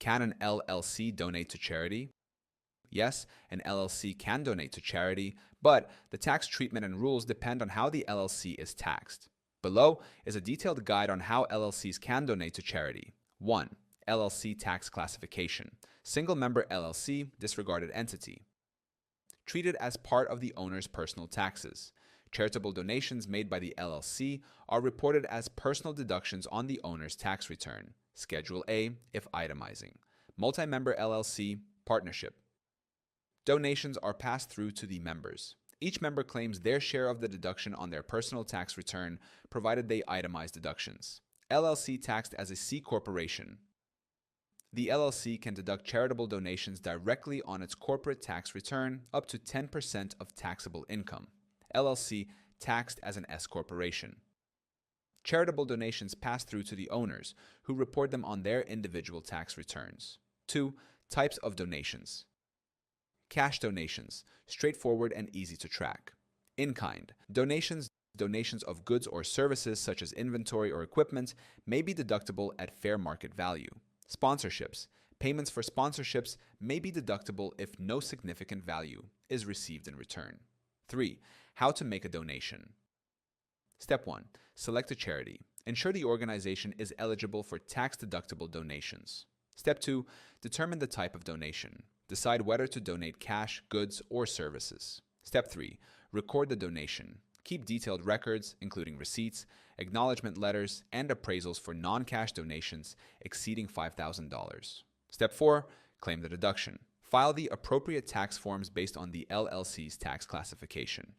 Can an LLC donate to charity? Yes, an LLC can donate to charity, but the tax treatment and rules depend on how the LLC is taxed. Below is a detailed guide on how LLCs can donate to charity. 1. LLC Tax Classification. Single-member LLC, disregarded entity. Treated as part of the owner's personal taxes. Charitable donations made by the LLC are reported as personal deductions on the owner's tax return. Schedule A, if itemizing. Multi-member LLC, partnership. Donations are passed through to the members. Each member claims their share of the deduction on their personal tax return, provided they itemize deductions. LLC taxed as a C corporation. The LLC can deduct charitable donations directly on its corporate tax return up to 10% of taxable income. LLC taxed as an S corporation. Charitable donations pass through to the owners, who report them on their individual tax returns. 2. Types of donations. Cash donations, straightforward and easy to track. In-kind donations of goods or services such as inventory or equipment may be deductible at fair market value. Sponsorships. Payments for sponsorships may be deductible if no significant value is received in return. 3. How to make a donation. Step 1. Select a charity. Ensure the organization is eligible for tax-deductible donations. Step 2. Determine the type of donation. Decide whether to donate cash, goods, or services. Step 3. Record the donation. Keep detailed records, including receipts, acknowledgement letters, and appraisals for non-cash donations exceeding $5,000. Step 4. Claim the deduction. File the appropriate tax forms based on the LLC's tax classification.